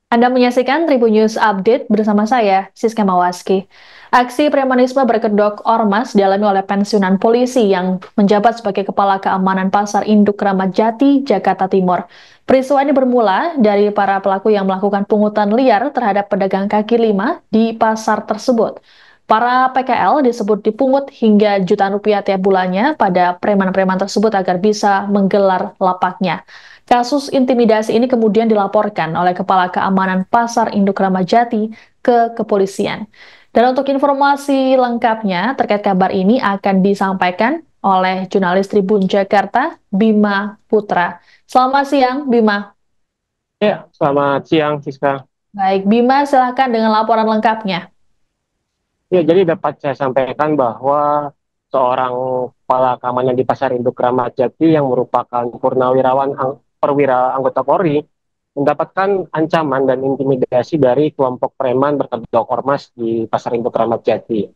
Anda menyaksikan Tribun News Update bersama saya, Siska Mawaski. Aksi premanisme berkedok ormas dialami oleh pensiunan polisi yang menjabat sebagai Kepala Keamanan Pasar Induk Kramat Jati, Jakarta Timur. Peristiwa ini bermula dari para pelaku yang melakukan pungutan liar terhadap pedagang kaki lima di pasar tersebut. Para PKL disebut dipungut hingga jutaan rupiah tiap bulannya pada preman-preman tersebut agar bisa menggelar lapaknya. Kasus intimidasi ini kemudian dilaporkan oleh Kepala Keamanan Pasar Induk Ramadjati ke kepolisian. Dan untuk informasi lengkapnya terkait kabar ini akan disampaikan oleh jurnalis Tribun Jakarta, Bima Putra. Selamat siang, Bima. Ya, selamat siang, Siska. Baik, Bima silakan dengan laporan lengkapnya. Ya, jadi dapat saya sampaikan bahwa seorang kepala keamanan di Pasar Induk Ramat Jati yang merupakan perwira anggota Polri mendapatkan ancaman dan intimidasi dari kelompok preman berkedok ormas di Pasar Induk Ramat Jati.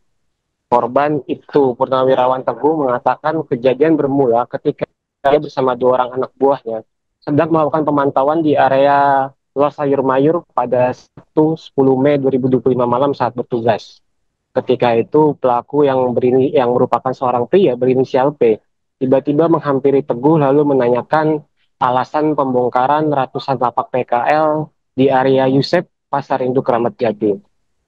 Korban itu Purnawirawan Teguh mengatakan kejadian bermula ketika dia bersama dua orang anak buahnya sedang melakukan pemantauan di area Luar Sayur Mayur pada Sabtu 10 Mei 2025 malam saat bertugas. Ketika itu pelaku yang merupakan seorang pria berinisial P tiba-tiba menghampiri Teguh lalu menanyakan alasan pembongkaran ratusan lapak PKL di area Yusep Pasar Induk Ramat Jati.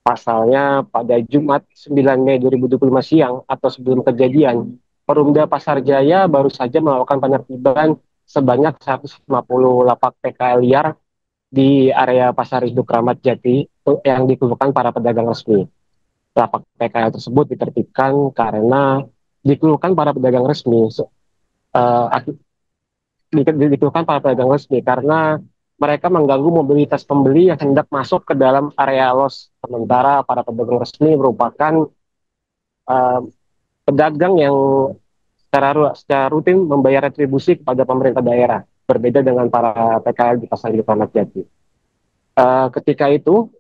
Pasalnya pada Jumat 9 Mei 2025 siang atau sebelum kejadian, Perumda Pasar Jaya baru saja melakukan penertiban sebanyak 150 lapak PKL liar di area Pasar Induk Ramat Jati yang dikeluhkan para pedagang resmi. Lapak PKL tersebut ditertibkan karena dikeluhkan para pedagang resmi uh, dikeluhkan para pedagang resmi karena mereka mengganggu mobilitas pembeli yang hendak masuk ke dalam area los. Sementara para pedagang resmi merupakan uh, pedagang yang secara rutin membayar retribusi kepada pemerintah daerah, berbeda dengan para PKL di Pasar Induk Ramat Jati. Ketika itu,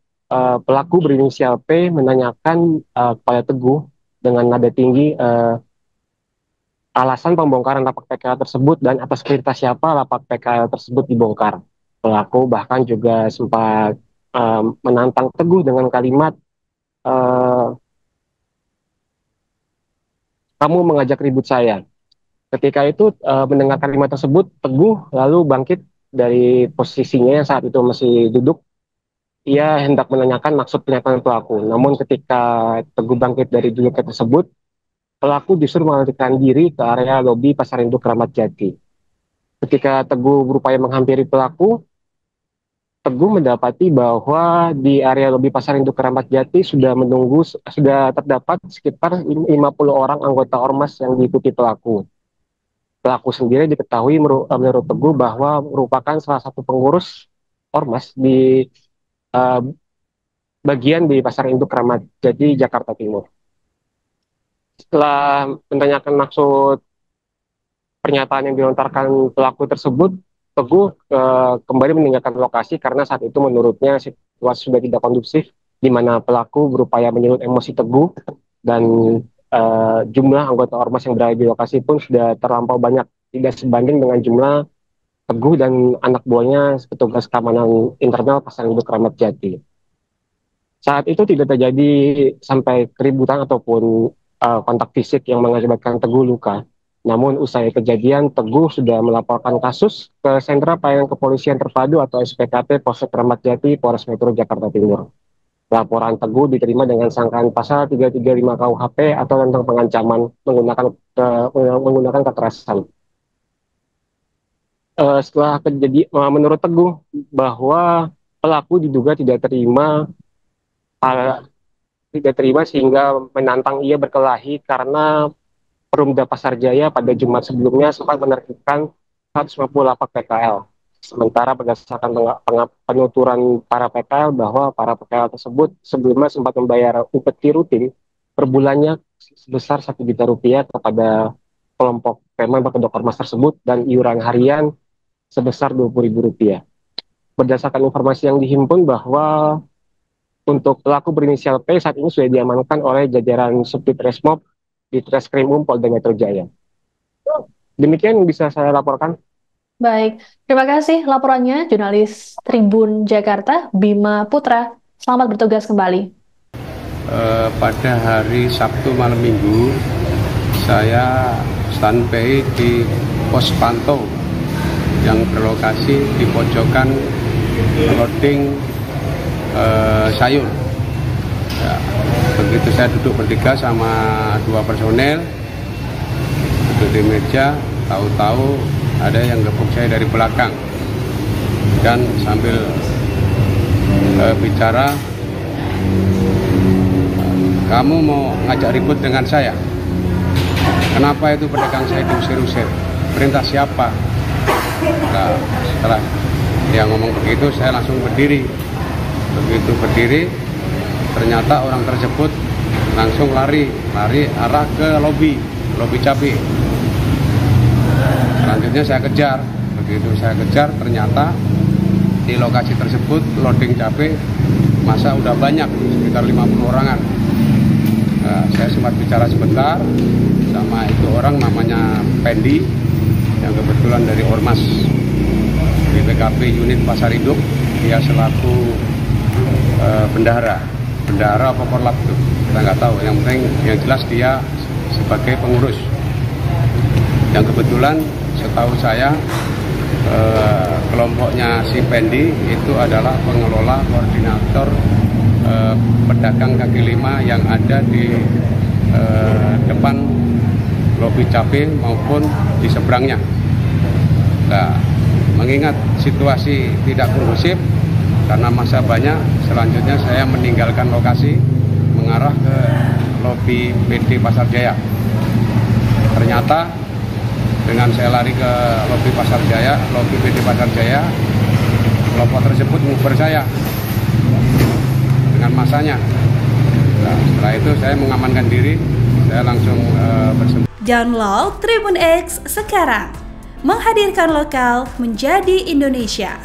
pelaku berinisial P menanyakan kepada Teguh dengan nada tinggi alasan pembongkaran lapak PKL tersebut dan atas perintah siapa lapak PKL tersebut dibongkar. Pelaku bahkan juga sempat menantang Teguh dengan kalimat, eh, kamu mengajak ribut saya. Ketika itu mendengar kalimat tersebut, Teguh lalu bangkit dari posisinya yang saat itu masih duduk. Ia hendak menanyakan maksud pernyataan pelaku. Namun ketika Teguh bangkit dari duduknya tersebut, pelaku justru melarikan diri ke area lobi Pasar Induk Ramat Jati. Ketika Teguh berupaya menghampiri pelaku, Teguh mendapati bahwa di area lobi Pasar Induk Ramat Jati sudah terdapat sekitar 50 orang anggota ormas yang diikuti pelaku. Pelaku sendiri diketahui menurut Teguh bahwa merupakan salah satu pengurus ormas di uh, bagian di Pasar Induk Ramat Jati, Jakarta Timur. Setelah menanyakan maksud pernyataan yang dilontarkan pelaku tersebut, Teguh kembali meninggalkan lokasi karena saat itu menurutnya situasi sudah tidak kondusif, di mana pelaku berupaya menyulut emosi Teguh dan jumlah anggota ormas yang berada di lokasi pun sudah terlampau banyak, tidak sebanding dengan jumlah Teguh dan anak buahnya petugas keamanan internal Pasar Induk Ramat Jati. Saat itu tidak terjadi sampai keributan ataupun kontak fisik yang mengakibatkan Teguh luka. Namun usai kejadian, Teguh sudah melaporkan kasus ke Sentra Pelayanan Kepolisian Terpadu atau SPKT Polsek Kramat Jati, Polres Metro Jakarta Timur. Laporan Teguh diterima dengan sangkaan pasal 335 KUHP atau tentang pengancaman menggunakan kekerasan. Setelah kejadian, menurut Teguh bahwa pelaku diduga tidak terima sehingga menantang ia berkelahi karena Perumda Pasar Jaya pada Jumat sebelumnya sempat menertibkan 150 lapak PKL. Sementara berdasarkan penuturan para PKL bahwa para PKL tersebut sebelumnya sempat membayar upeti rutin per bulannya sebesar 1 juta rupiah kepada kelompok preman berkedok ormas tersebut dan iuran harian sebesar 20 ribu rupiah. Berdasarkan informasi yang dihimpun bahwa untuk pelaku berinisial P saat ini sudah diamankan oleh jajaran Subdit Resmob di Treskrim Polda Metro Jaya. Demikian yang bisa saya laporkan. Baik, terima kasih laporannya jurnalis Tribun Jakarta, Bima Putra. Selamat bertugas kembali. Pada hari Sabtu malam Minggu, saya standby di pos pantau yang berlokasi di pojokan loading sayur. Ya, begitu saya duduk bertiga sama dua personel, duduk di meja, tahu-tahu ada yang gebuk saya dari belakang dan sambil bicara, kamu mau ngajak ribut dengan saya? Kenapa itu pedagang saya diusir-usir? Perintah siapa? Nah, setelah dia ngomong begitu, saya langsung berdiri. Begitu berdiri, ternyata orang tersebut langsung lari arah ke lobi cabai. Selanjutnya saya kejar. Begitu saya kejar, ternyata di lokasi tersebut loading cabai masa udah banyak, sekitar 50 orangan. Nah, saya sempat bicara sebentar sama itu orang, namanya Pendi, yang kebetulan dari Ormas BPKP unit Pasar Induk. Dia selaku bendahara apa korlap itu kita nggak tahu, yang penting yang jelas dia sebagai pengurus. Yang kebetulan setahu saya kelompoknya si Pendi itu adalah pengelola koordinator pedagang kaki lima yang ada di depan lobi cabai maupun di seberangnya. Nah, mengingat situasi tidak kondusif karena masa banyak, selanjutnya saya meninggalkan lokasi mengarah ke lobi PD Pasar Jaya. Ternyata dengan saya lari ke lobi PD Pasar Jaya, kelompok tersebut nguber saya dengan masanya. Nah, setelah itu saya mengamankan diri, saya langsung bersembunyi. Download Tribun X sekarang, menghadirkan lokal menjadi Indonesia.